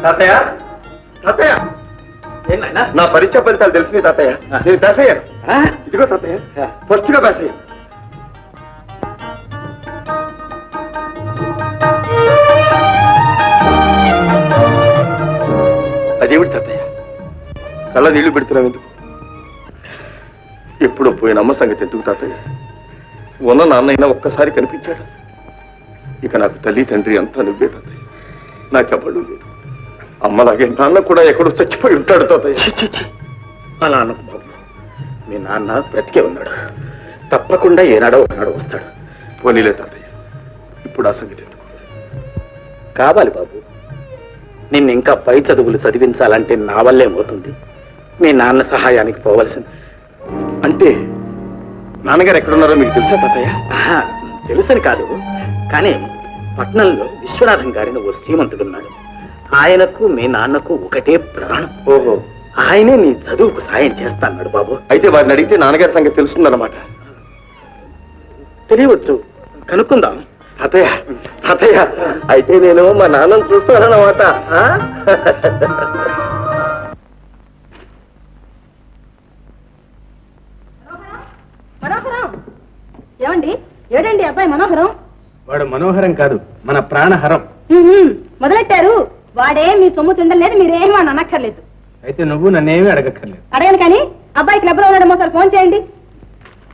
తాతయ్య తాతయ్య ఏంటన్నా నా పరీక్ష ఫలితాలు తెలిసింది తాతయ్య. నేను పాస్ అయ్యాను. ఇదిగో తాతయ్య ఫస్ట్ గా పాస్ అయ్యాను. అదేమిటి తాతయ్య కళ్ళ నీళ్లు పెడుతున్నావు ఎందుకు? ఎప్పుడో పోయిన అమ్మ సంగతి ఎందుకు తాతయ్య? ఉన్న నాన్నైనా ఒక్కసారి కనిపించాడు. ఇక నాకు తల్లి తండ్రి అంతా నువ్వే తాతయ్య. నాకెవ్వడు లేదు. అమ్మలాగే నాన్న కూడా ఎక్కడో చచ్చిపోయి ఉంటాడు తాతయ్య. అలా అన్నకు బాబు, మీ నాన్న బ్రతికే ఉన్నాడు. తప్పకుండా ఏనాడో ఒకనాడు వస్తాడు. పోనీలే తాతయ్య, ఇప్పుడు ఆ సంగతి ఎందుకు? కావాలి బాబు, నిన్ను ఇంకా పై చదువులు చదివించాలంటే నా వల్లేమవుతుంది. మీ నాన్న సహాయానికి పోవలసింది. అంటే నాన్నగారు ఎక్కడున్నారో మీకు తెలుసా తాతయ్య? తెలుసని కాదు, కానీ పట్నంలో విశ్వనాథం గారిని ఓ శ్రీమంతుడున్నాడు. ఆయనకు మీ నాన్నకు ఒకటే ప్రాణం. ఓహో, ఆయనే నీ చదువుకు సాయం చేస్తాన్నాడు బాబు. అయితే వారిని అడిగితే నాన్నగారి సంగతి తెలుస్తుందన్నమాట. తెలియవచ్చు, కనుక్కుందాం. తాతయ్య తాతయ్య, అయితే నేను మా నాన్నను చూస్తానన్నమాట. మనోహరం ఏమండి? ఏడండి అబ్బాయి మనోహరం? వాడు మనోహరం కాదు, మన ప్రాణహరం. మొదలెట్టారు. వాడే మీ సొమ్ము తిండలేదు, మీరేమీ అని అనక్కర్లేదు. అయితే నువ్వు నన్నేమీ అడగక్కర్లేదు. అడగను కానీ అబ్బాయి క్లబ్ లో ఉన్నాడేమో సార్, ఫోన్ చేయండి.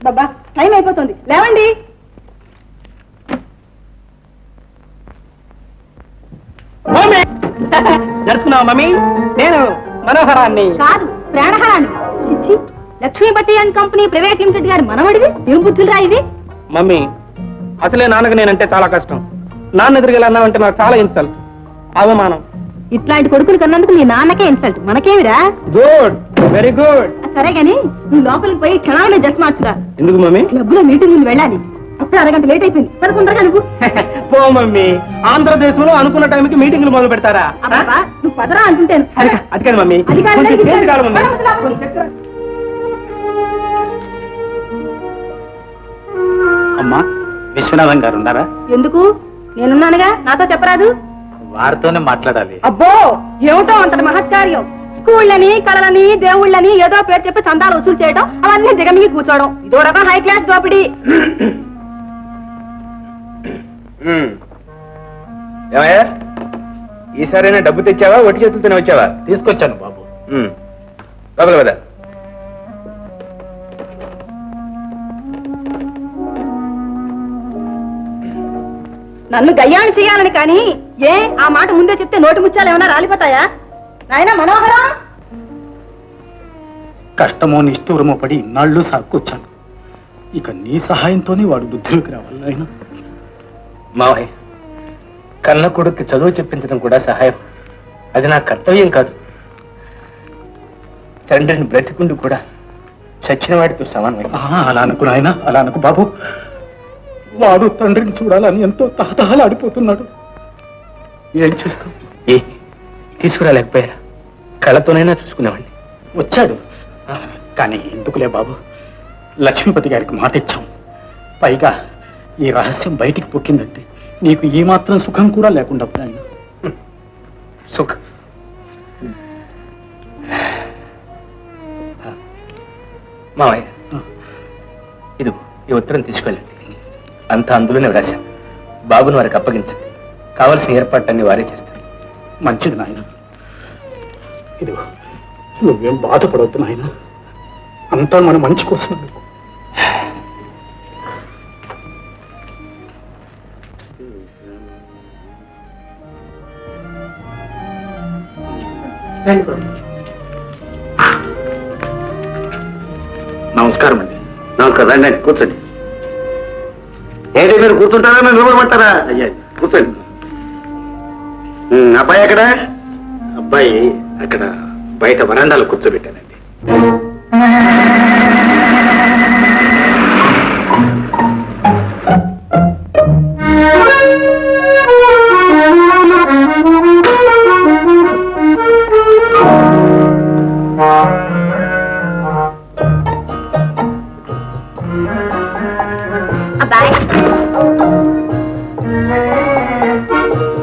బాబా టైం అయిపోతుంది, లేవండి. జరుచుకున్నావా మమ్మీ? నేను మనోహరాన్ని కాదు, ప్రాణహరాన్ని. చిచ్చి, లక్ష్మీ బట్టి అండ్ కంపెనీ ప్రైవేట్ లిమిటెడ్ గారి మనవడివి. ఏం బుద్ధులు రా ఇది? మమ్మీ, అసలే నాన్నకు నేనంటే చాలా కష్టం. నాన్న ఎదురుగా అన్నావంటే నాకు చాలా ఇన్సల్ట్, అవమానం. ఇట్లాంటి కొడుకులు కన్నందుకు నీ నాన్నకే ఇన్సల్ట్, మనకేమిరా? Good, very good. సరే గాని నువ్వు లోపలికి పోయి క్షణాలనే డ్రెస్ మార్చురా. ఎందుకు మమ్మీ? క్లబ్ లో మీటింగ్ వెళ్ళాలి. అప్పుడు అరగంట లేట్ అయిపోయింది. పదకొందరగా నువ్వు పో మమ్మీ. ఆంధ్రదేశంలో అనుకున్న టైంకి మీటింగ్లు మొదలు పెడతారా? నువ్వు పదరా అంటుంటాను. అది కాదు మమ్మీ. అది కాదు, కొంచెం చేతి కాదు మమ్మీ. అమ్మా, విశ్వనాథం గారు ఉన్నారా? ఎందుకు? నేనున్నానుగా, నాతో చెప్పరాదు? వారితోనే మాట్లాడాలి. అబ్బో, ఏమిటో అంతటి మహత్కార్యం. స్కూళ్ళని, కళలని, దేవుళ్ళని ఏదో పేరు చెప్పి చందాలు వసూలు చేయడం, అవన్నీ దిగమిగి కూర్చోవడం, ఇదో రకం హై క్లాస్ దోపిడీ. ఏమయ్యా, ఈసారైనా డబ్బు తెచ్చావా, ఒట్టి చేతులతోనే వచ్చావా? తీసుకొచ్చాను బాబు. లోపల కదా. నన్ను గయ్యాన్ని చేయాలని కానీ ఏ ఆ మాట ముందే చెప్తే నోటి ముత్యాలు ఏమైనా రాలిపోతాయా? నాయనా మనోహరం, కష్టమో నిష్ఠూరమో పడి ఇన్నాళ్ళు సాక్కొచ్చాను. ఇక నీ సహాయంతోనే వాడు బుద్ధిలోకి రావాలి. ఆయన మావయ్య, కన్న కొడుక్కి చదువు చెప్పించడం కూడా సహాయం. అది నా కర్తవ్యం కాదు. తండ్రిని బ్రతికుండు కూడా చచ్చిన వాడితో సమానమై. అలా అనుకు నాయన, అలా అనుకు బాబు. వాడు తండ్రిని చూడాలని ఎంతో తహతహలాడిపోతున్నాడు. ఏం చేస్తాం? ఏ తీసుకురాలేకపోయారా? కళ్ళతోనైనా చూసుకునేవాడిని. వచ్చాడు, కానీ ఎందుకులే బాబు. లక్ష్మీపతి గారికి మాట ఇచ్చాం. పైగా ఈ రహస్యం బయటికి పొక్కిందంటే నీకు ఈ మాత్రం సుఖం కూడా లేకుండా ఆయన. సుఖం మావయ్య, ఇదిగో ఈ ఉత్తరం తీసుకెళ్ళండి. అంతా అందులోనే వ్రాశాను. బాబుని వారికి అప్పగించండి. కావలసిన ఏర్పాట్లన్నీ వారే చేస్తారు. మంచిది నాయన. ఇదిగో, నువ్వేం బాధపడవద్దు నాయన. అంతా మన మంచి కోసం. నమస్కారం అండి. నమస్కారం. రండి, కూర్చోండి. ఏంటి మీరు కూర్చుంటారా, మీరు నిలబడమంటారా? అయ్యా కూర్చోండి. అబ్బాయి ఎక్కడ? అబ్బాయి అక్కడ బయట వరండాలో కూర్చోబెట్టానండి. అబ్బాయి,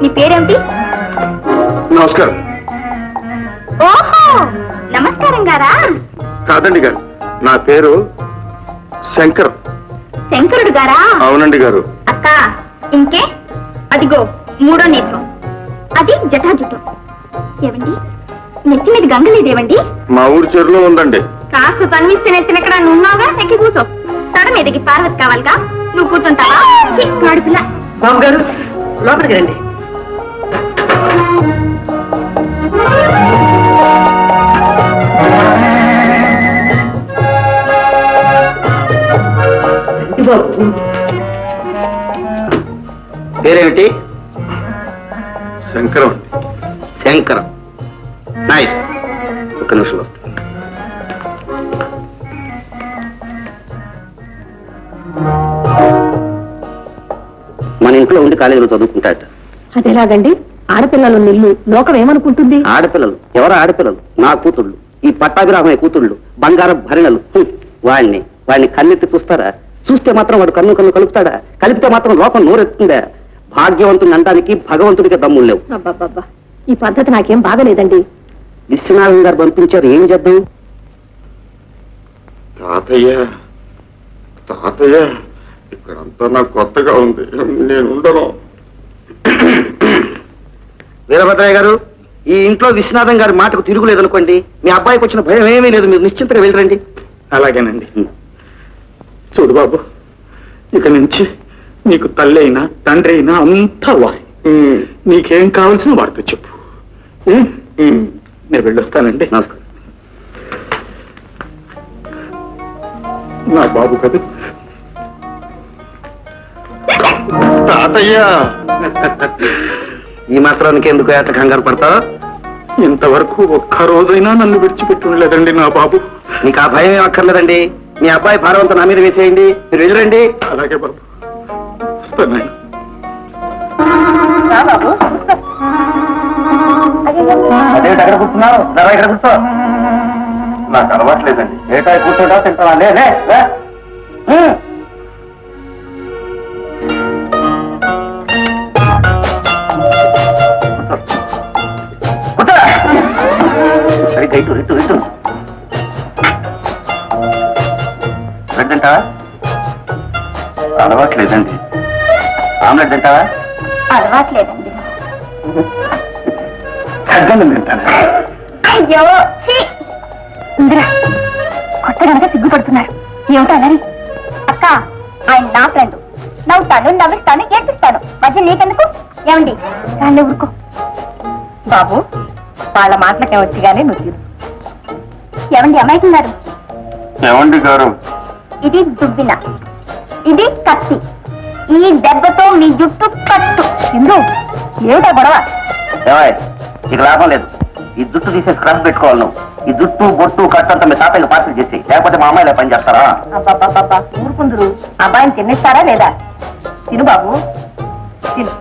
నీ పేరేమిటి? నమస్కారం. నమస్కారం గారా. కాదండి గారు, నా పేరు శంకర్. శంకరుడు గారా? అవునండి గారు. అక్క ఇంకే, అదిగో మూడో నేత్రం, అది జటాజుటం. ఏవండి, నెత్తి మీద గంగ లేదేవండి? మా ఊరి చెరువులో ఉందండి. కాస్త తన్విస్తే నెత్తినెక్కడ నువ్వు ఉన్నావుగా, ఎక్కి కూర్చో. తడ మీదకి పార్వతి కావాలిగా, నువ్వు కూర్చుంటావా? పిల్ల. బాబు గారు లోపలికి రండి. పేరేమిటి? శంకరం అండి. శంకరం. నైస్. ఒక్క నిమిషంలో వస్తాను. మన ఇంట్లో ఉండి కాలేజీలో చదువుకుంటాట. అదేలాగండి, ఆడపిల్లలు నిల్లు లోకం ఏమనుకుంటుంది? ఆడపిల్లలు? ఎవరు ఆడపిల్లలు? నా కూతుళ్ళు, ఈ పట్టాభిరామయ్య కూతుళ్ళు, బంగారం భరిణలు. వాడిని కన్నెత్తి చూస్తారా? చూస్తే మాత్రం వాడు కన్ను కలుపుతాడా? కలిపితే మాత్రం లోకం నోరెత్తుందా? భాగ్యవంతుని అనడానికి భగవంతుడికి దమ్ములు లేవు. అబ్బబ్బబ్బా, ఈ పద్ధతి నాకేం బాగలేదండి. విశ్వనాథం గారు పంపించారు, ఏం చేద్దాం? తాతయ్య, తాతయ్య, ఇక్కడంతా నాకు కొత్తగా ఉంది, నేను ఉండను. వీరభద్రయ్య గారు, ఈ ఇంట్లో విశ్వనాథం గారి మాటకు తిరుగులేదనుకోండి, మీ అబ్బాయికి వచ్చిన భయం ఏమీ లేదు, మీరు నిశ్చింతగా వెళ్ళరండి. అలాగేనండి. చూడు బాబు, ఇక నుంచి నీకు తల్లి అయినా తండ్రి అయినా అంతా వాయి. నీకేం కావాల్సిన వాడితో చెప్పు. నేను వెళ్ళొస్తానండి. నమస్కారం. నా బాబు కదా. తాతయ్య, ఈ మాత్రానికి ఎందుకు ఏట కంగారు పడతావు? ఇంతవరకు ఒక్క రోజైనా నన్ను విడిచిపెట్టి ఉండలేదండి నా బాబు. మీకు ఆ భయం ఏం అక్కర్లేదండి. మీ అబ్బాయి భారవంతం నా మీద వేసేయండి, మీరు వెళ్ళరండి. అలాగే బాబు, వస్తాను. అదేంటి అక్కడ కూర్చున్నావు? ఇక్కడ కూర్చో. నాకు అలవాట్లేదండి. ఏటా కూర్చోటా తింటావా? లే. సరిగ్గా ఇటు ఇటు ఇటు. బ్రెడ్ తింటావా? అలవాట్లేదండి. ఆమ్లెట్ తింటావా? అలవాట్లేదండి. తగ్గను తింటాను. అయ్యో ఇందిరా, కొత్తగా సిగ్గుపడుతున్నారు. ఏమిటో అన్నది? అక్క, ఆయన నా ఫ్రెండ్. నవ్వుతాను, నవ్విస్తాను, ఏడ్పిస్తాను. మధ్య నీకెందుకు? ఏమండి రాళ్ళే ఊరుకో. బాబు, వాళ్ళ మాటలకే వచ్చిగానే నువ్వు. ఏమండి అమ్మాయికున్నారు? ఏమండి గారు? ఇది దుబ్బిన, ఇది కత్తి. ఈ దెబ్బతో మీ జుట్టు కట్టు. ఎందు ఏమిటో గొడవ? ఇక లాభం లేదు. ఈ జుట్టు తీసే స్క్రబ్ పెట్టుకోవాలి నువ్వు. ఈ జుట్టు బొట్టు కట్టంతా మీ తాతయ్య పార్సల్ చేసి, లేకపోతే మా అమ్మాయిలే పని చేస్తారా? అబ్బాబ్బాబ్బా, ఊరుకుందరు. అబ్బాయిని తినేస్తారా లేదా? తిను బాబు, తిను.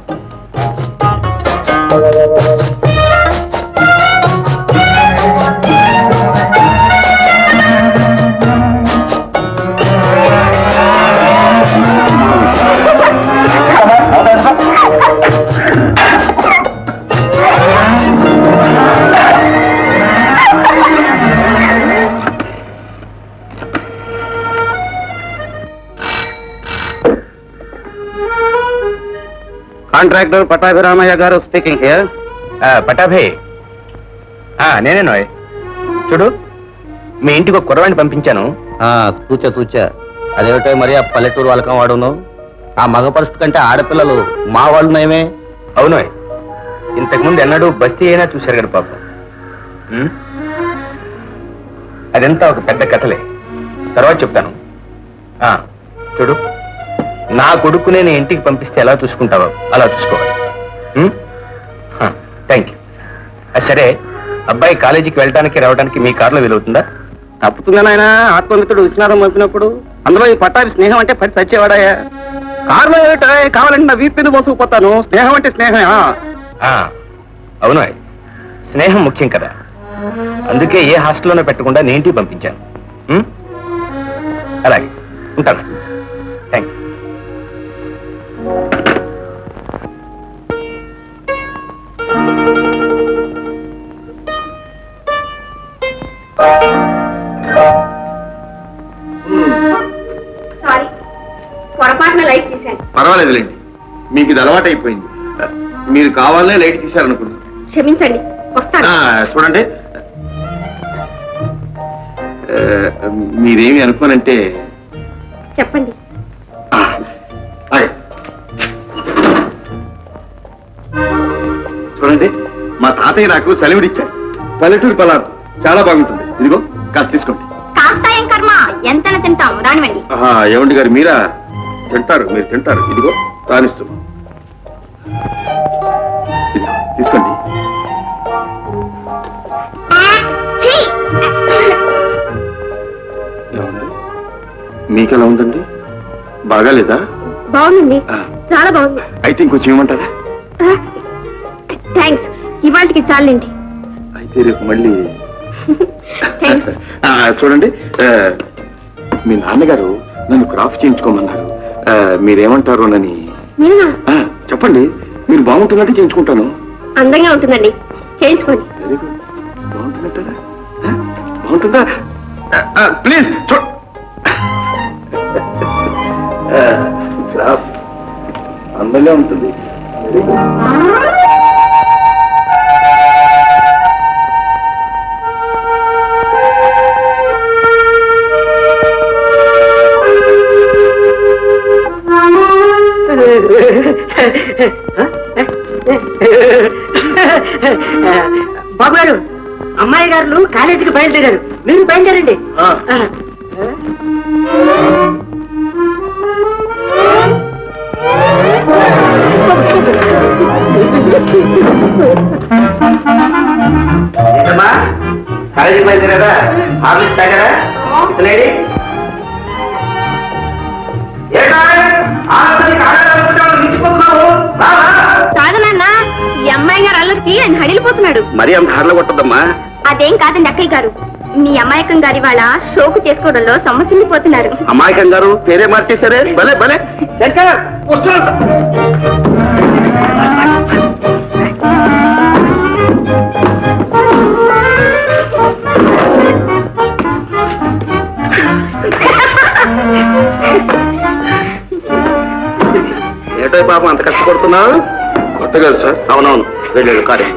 కాంట్రాక్టర్ పట్టాభిరామయ్య గారు స్పీకింగ్ హియర్. పటాభే, నేనే నోయ్. చూడు, మీ ఇంటికి ఒక కుర్రవాణ్ణి పంపించాను. తూచా అదేమిటో మరి ఆ పల్లెటూరు వాళ్ళకం వాడును. ఆ మగ పరుషుడు కంటే ఆడపిల్లలు మా వాళ్ళు నయమే. అవునోయ్, ఇంతకుముందు ఎన్నడూ బస్తీ అయినా చూశారు కదా పాపం. అదంతా ఒక పెద్ద కథలే, తర్వాత చెప్తాను. చూడు, నా కొడుకు నేను ఇంటికి పంపిస్తే ఎలా చూసుకుంటావో అలా చూసుకోవాలి. Thank you. సరే, అబ్బాయి కాలేజీకి వెళ్ళడానికి రావడానికి మీ కారులో వీలవుతుందా? తప్పుతుందా నాయన? ఆత్మమిత్రుడు విశ్వనాథం పంపినప్పుడు అందులో ఈ పట్టాభి స్నేహం అంటే పడి చచ్చేవాడాయా? కారులో ఏమిటో కావాలంటే నా వీపు మీద మోసుకుపోతాను. స్నేహం అంటే స్నేహమే. అవును, స్నేహం ముఖ్యం కదా. అందుకే ఏ హాస్టల్లోనే పెట్టకుండా నేను ఇంటికి పంపించాను. అలాగే ఉంటాను. Thank you. పర్వాలేదులేండి, మీకు ఇది అలవాటు అయిపోయింది. మీరు కావాలనే లైట్ తీశారనుకున్నాను. క్షమించండి, వస్తాను. చూడండి, మీరేమి అనుకోనంటే చెప్పండి. చూడండి, మా తాతయ్య నాకు సెలవుడిచ్చారు. పల్లెటూరు పలారం చాలా బాగుంటుంది. ఇదిగో కాస్త తీసుకోండి. కాస్త ఏం కర్మ, ఎంతన తింటాం, రానివ్వండి. ఏమండి గారు, మీరా తింటారు? మీరు తింటారు. ఇదిగో రానిస్తున్నాం, తీసుకోండి. మీకెలా ఉందండి? బాగాలేదా? బాగుందండి, చాలా బాగుంది. అయితే ఇంకొంచెం ఏమంటారా? థ్యాంక్స్, ఇవాళకి చాలండి. అయితే రేపు మళ్ళీ. చూడండి, మీ నాన్నగారు నన్ను క్రాఫ్ చేయించుకోమన్నారు. మీరేమంటారు నని చెప్పండి. మీరు బాగుంటున్నట్టు చేయించుకుంటాను. అందంగా ఉంటుందండి, చేయించుకోండి. Very good. బాగుంటున్నట్టా? బాగుంటుందా? ప్లీజ్ క్రాఫ్ అందంగా ఉంటుంది. Very good. బాబు గారు, అమ్మాయి గారు కాలేజీకి బయలుదేరారు, మీరు బయలుదేరండి. కాలేజీకి బయలుదేరారా? హార్లిక్స్ తాగారా? లేడీ కాదు నాన్న, ఈ అమ్మాయి గారు అల్లరికి ఆయన హడిలిపోతున్నాడు. మరి అంత హార్లు కొట్టద్దమ్మా. అదేం కాదండి అక్కయ్య గారు, మీ అమాయకం గారి వాళ్ళ షోకు చేసుకోవడంలో సొమ్మసిల్లిపోతున్నారు. అమాయకం గారు పేరే మార్చేశారే. భలే భలే. ఏటో పాపం అంత కష్టపడుతున్నావు? కొత్త కాదు సార్. అవునవును, వెళ్ళాడు కారు.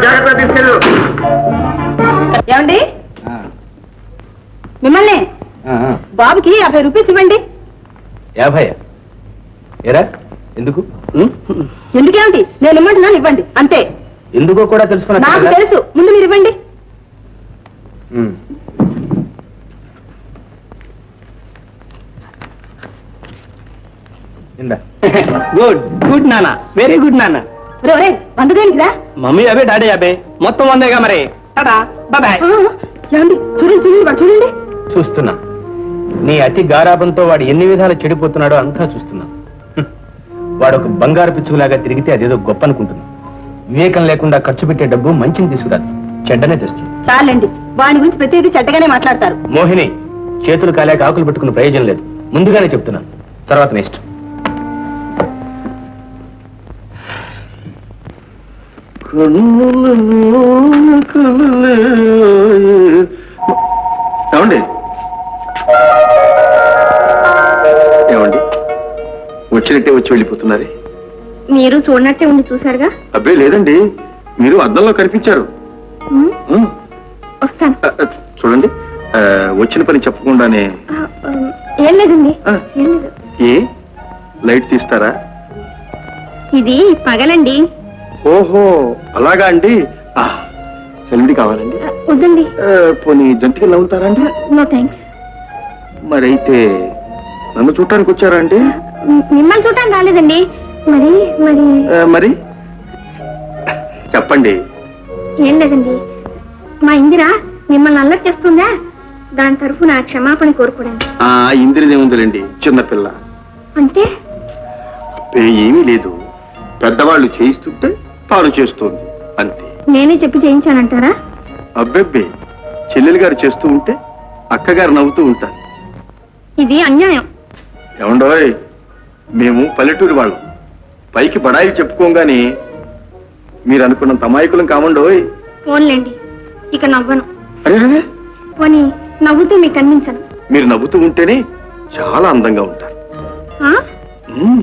జాగ్రత్త తీసుకెళ్ళు. ఏమండి, మిమ్మల్ని బాబుకి 50 రూపీస్ ఇవ్వండి. 50? ఏరా ఎందుకు? ఎందుకేమిటి, నేను ఇమ్మంటున్నాను, ఇవ్వండి అంతే. ఎందుకో కూడా తెలుసుకున్నా. నాకు తెలుసు, ముందు మీరు ఇవ్వండి. గుడ్ గుడ్ నాన్న, వెరీ గుడ్ నాన్న. రే 100 దేనికిరా? మమ్మీ 50, డాడీ 50, మొత్తం 100గా మరి. బాయ్. ఏమండి, చూడండి చూడండి, వాడు చూడండి. చూస్తున్నా. నీ అతి గారాబంతో వాడు ఎన్ని విధాలు చెడిపోతున్నాడో అంతా చూస్తున్నా. వాడు ఒక బంగారు పిచ్చుకులాగా తిరిగితే అదేదో గొప్ప అనుకుంటున్నా. వివేకం లేకుండా ఖర్చు పెట్టే డబ్బు మంచిని తీసుకురాదు, చెడ్డనే తెస్తుంది. చాలండి, వాడి గురించి ప్రతిదీ చెడ్డగానే మాట్లాడతారు. మోహిని, చేతులు కాలేక ఆకులు పెట్టుకున్న ప్రయోజనం లేదు. ముందుగానే చెప్తున్నాను, తర్వాత నెక్స్ట్. ఏమండి ఏమండి వచ్చినట్టే వచ్చి వెళ్ళిపోతున్నారే? మీరు చూడనట్టే ఉండి చూసారుగా. అబ్బే లేదండి, మీరు అద్దంలో కనిపించారు. వస్తాను. చూడండి, వచ్చిన పని చెప్పకుండానే. ఏం లేదండి, ఏం లేదు. ఏ లైట్ తీస్తారా? ఇది పగలండి. ఓహో అలాగా అండి. సెలవుడి కావాలండి? వద్దండి. పోనీ జంతికలు నవ్వుతారా అండి? No thanks. మరైతే నన్ను చూడటానికి వచ్చారా అండి? మిమ్మల్ని చూడటానికి రాలేదండి. మరి మరి మరి చెప్పండి. ఏం లేదండి, మా ఇందిరా మిమ్మల్ని అల్లరి చేస్తుందా, దాని తరఫున క్షమాపణ కోరుకోండి. ఇందిరిదేముందిలేండి, చిన్నపిల్ల. అంటే ఏమీ లేదు, పెద్దవాళ్ళు చేయిస్తుంటే తాను చేస్తుంది అంతే. నేనే చెప్పి చేయించానంటారా? అబ్బెబ్బే, చెల్లెలు గారు చేస్తూ ఉంటే అక్కగారు నవ్వుతూ ఉంటారు. ఇది అన్యాయం. ఏమండోయ్, మేము పల్లెటూరు వాళ్ళం, పైకి బడాయి చెప్పుకోగానే మీరు అనుకున్నంత అమాయకులం కామండోయ్. ఫోన్లేండి, ఇక నవ్వను. అరే, పోనీ నవ్వుతూ మీకు అనిపించను. మీరు నవ్వుతూ ఉంటేనే చాలా అందంగా ఉంటారు. ఆ? మ్మ్.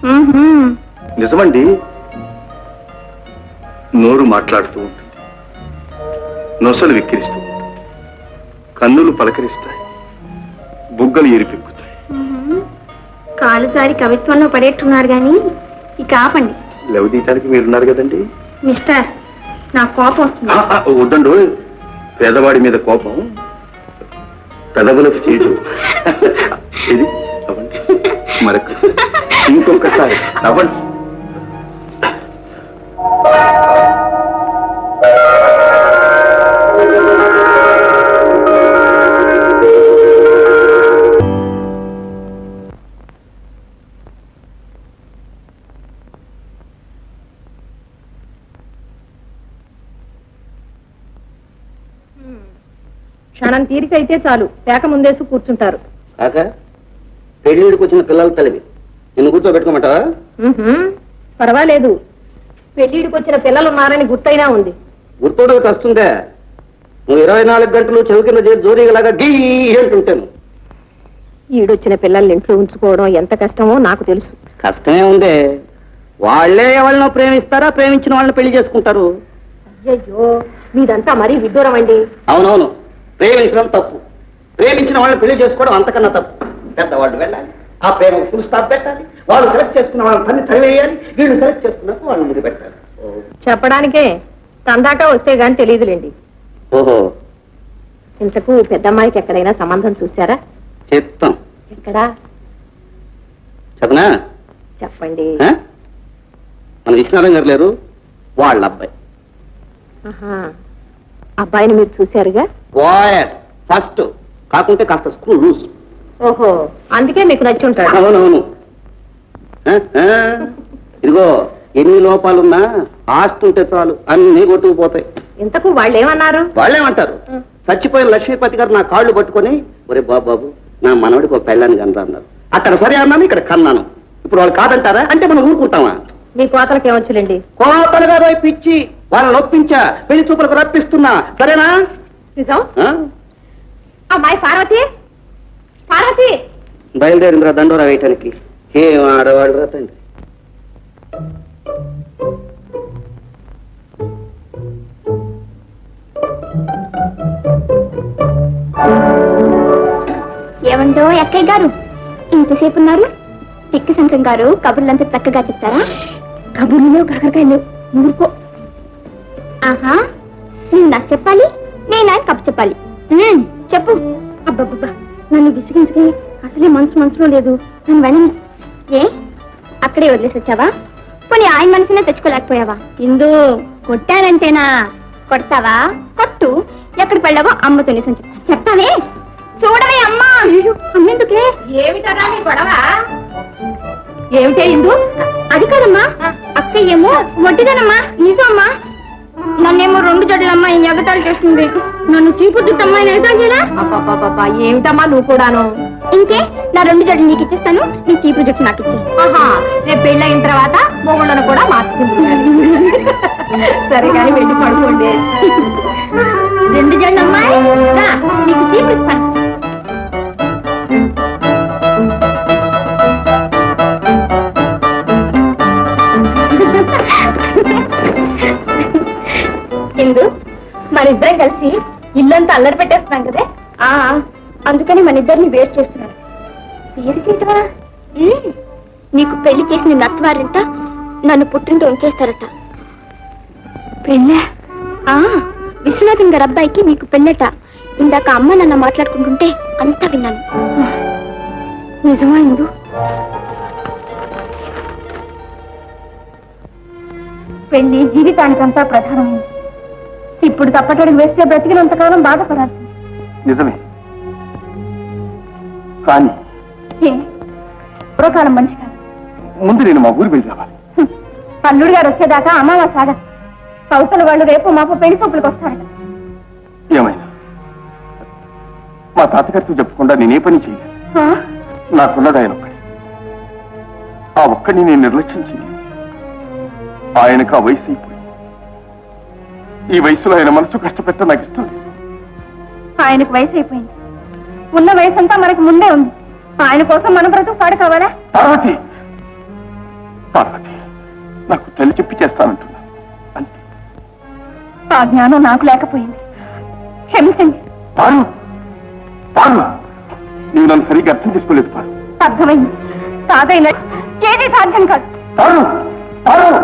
మ్మ్హ్మ్. నిజమండి. నోరు మాట్లాడుతూ ఉంటుంది, నొసలు విక్కిరిస్తూ ఉంటుంది, కన్నులు పలకరిస్తాయి, బుగ్గలు ఎరిపెక్కుతాయి. మ్మ్హ్మ్. కాలు జారి కవిత్వంలో పడేట్టున్నారు గాని ఇక ఆపండి. లెవదీయటానికి మీరున్నారు కదండి. మిస్టర్, నా కోపం వస్తుంది. వద్దండు, పేదవాడి మీద కోపం పెదవులకు చేటు. ఇది నవ్వండి, మరొకసారి, ఇంకొకసారి నవ్వండి. క్షణం తీరికైతే చాలు, పేక ముందేసి కూర్చుంటారు. కాక పెళ్లిడికి వచ్చిన పిల్లల తల్లివి, నిన్ను కూర్చోబెట్టుకోమంటావా? మ్మ్హ్మ్. పర్వాలేదు, పెళ్లిడికి వచ్చిన పిల్లలు ఉన్నారని గుర్తైనా ఉంది. గుర్తోడకి వస్తుందే, నువ్వు 24 గంటలు చెవి కింద చేసి జోరీగలాగా గీ అంటుంటాను. ఈడొచ్చిన పిల్లల్ని ఇంట్లో ఉంచుకోవడం ఎంత కష్టమో నాకు తెలుసు. కష్టమే ఉందే, వాళ్లే ఎవరినో ప్రేమిస్తారా, ప్రేమించిన వాళ్ళని పెళ్లి చేసుకుంటారు. అయ్యో, మీదంతా మరీ విదూరం అండి. అవునవును, ప్రేమించడం తప్పు, ప్రేమించిన వాళ్ళని పెళ్లి చేసుకోవడం అంతకన్నా తప్పు. పెద్దవాళ్ళు వెళ్ళాలి, ఆ ప్రేమ ఫుల్ స్టాప్ పెట్టాలి, వాళ్ళు సెలెక్ట్ చేసుకున్న వాళ్ళని తన్ని తరివేయాలి, వీళ్ళు సెలెక్ట్ చేసుకున్నాక వాళ్ళు ముందు పెట్టాలి. చెప్పడానికే తందాక వస్తే గాని తెలియదులేండి. ఓహో, ఇంతకు పెద్దమ్మాయికి ఎక్కడైనా సంబంధం చూశారా? చెప్తాం. ఎక్కడా? చెప్పనా? చెప్పండి. మన విశ్వనాథం గారు లేరు, వాళ్ళ అబ్బాయి. ఆహా, అబ్బాయిని మీరు చూశారుగా? వాయస్ ఫస్ట్, కాకుంటే కాస్త స్కూల్ లూజ్. ఓహో, అందుకే మీకు నచ్చి ఉంటాడు. అవునవును. ఇదిగో, ఎన్ని లోపాలున్నా ఆస్తి ఉంటే చాలు, అన్ని కొట్టుకుపోతాయి. ఇంతకు వాళ్ళు ఏమన్నారు? వాళ్ళేమంటారు, చచ్చిపోయిన లక్ష్మీపతి గారు నా కాళ్ళు పట్టుకొని, ఒరే బాబు నా మనవడికి ఒక పెళ్ళాన్ని కన్నా అన్నారు. అక్కడ సరే అన్నాను, ఇక్కడ కన్నాను. ఇప్పుడు వాళ్ళు కాదంటారా అంటే మనం ఊరుకుంటామా? మీ కోతలకి ఏమొచ్చులేండి. కోతలు గారు పిచ్చి, వాళ్ళని ఒప్పించా, పెళ్లి చూపులకు రప్పిస్తున్నా, సరేనా? నిజం? అమ్మాయి పార్వతి, పార్వతి బయలుదేరిందిరా దండోరా వేయటానికి. ఏం ఆడవాడు రాతండి. ఏమండో అక్కయ్య గారు, ఇంతసేపు ఉన్నారు? తిక్కి శంకరం గారు కబుర్లంతా చక్కగా చెప్తారా? కబుర్లో కాకరకాయలు ఊరుకో. ఆహా, నువ్వు నాకు చెప్పాలి, నేను ఆయన కబు చెప్పాలి. చెప్పు. అబ్బబ్బబ్బా, నన్ను విసిగించుకే, అసలే మనసులో లేదు. నన్ను వెళ్ళని. ఏ అక్కడే వదిలేసి వచ్చావా? పోనీ ఆయన మనసునే తెచ్చుకోలేకపోయావా? ఇందు కొట్టారంటేనా? కొడతావా? కొట్టు. ఎక్కడికి వెళ్ళావో అమ్మతో నిజం చెప్తావే. చూడవే అమ్మా. అమ్మెందుకే? ఏమిటరా మీ గొడవ? ఏమిటే ఇందు? అది కాదమ్మా, అక్కయ్యేమో వడ్డీదనమ్మా. నిజమ్మా, నన్నేమో 2 జడ్లమ్మా ఈ ఎగతాళి చేస్తుంది. నన్ను చీపు చుట్టమ్మా ఎగతాళి చేయరా? అబ్బబ్బబ్బబ్బా, ఏమిటమ్మా నువ్వు కూడాను? ఇంకే, నా 2 జడ్లు నీకు ఇచ్చేస్తాను, నీ చీపు జుట్టు నాకు ఇచ్చి. ఆహా, రేపు పెళ్ళయిన తర్వాత మొగుళ్ళను కూడా మార్చుకుంటున్నాను. సరే కానీ వెళ్ళి పడుకోండి. 2 జడ్లమ్మా, నీకు చీపు ఇస్తాను. ఇందు, మనిద్దరం కలిసి ఇల్లంతా అల్లరి పెట్టేస్తున్నాం కదే. అందుకని మన ఇద్దరిని వేరు చేస్తున్నారు. వేరు చేయటమా? నీకు పెళ్లి చేసిన నత్వారంట నన్ను పుట్టింటూ ఉంచేస్తారట. పెళ్ళా? విశ్వనాథం గారి అబ్బాయికి నీకు పెళ్ళట. ఇందాక అమ్మ నాన్న మాట్లాడుకుంటుంటే అంతా విన్నాను. నిజమా ఇందు? పెళ్లి జీవితానికంతా ప్రధానమైంది. ఇప్పుడు తప్పటడుగు వేస్తే బ్రతికినంతకాలం బాధపడాలి. నిజమే, కానీ పూర్వకాలం మంచి కాదు. ముందు నేను మా ఊరు వెళ్ళి రావాలి. అల్లుడు గారు వచ్చేదాకా అమావాస ఆగదు. కౌతల వాళ్ళు రేపు మాపు పెళ్లి చూపులకు వస్తారట. ఏమైనా మా తాతగారితో చెప్పకుండా నేనే పని చేయలేదు. నాకున్నది ఆయన ఒక్కడి. ఆ ఒక్కడిని నేను నిర్లక్ష్యం చేయలేదు. ఆయనకు ఆ వయసు అయిపోయింది. ఈ వయసులో ఆయన మనసు కష్టపెట్ట నాకు ఇష్టం లేదు. ఆయనకు వయసు అయిపోయింది. ఉన్న వయసు అంతా మనకి ముందే ఉంది. ఆయన కోసం మన బ్రతుకు పాడు కావాలా? పార్వతి, పార్వతి, నాకు తల్లి చెప్పి చేస్తానంటున్నా అంతే. ఆ జ్ఞానం నాకు లేకపోయింది. క్షమించండి. పారు, పారు, నీవు నన్ను సరిగ్గా అర్థం చేసుకోలేదు. పారు, అర్థమైంది. సాధైన ఏది సాధ్యం కాదు. పారు, పారు.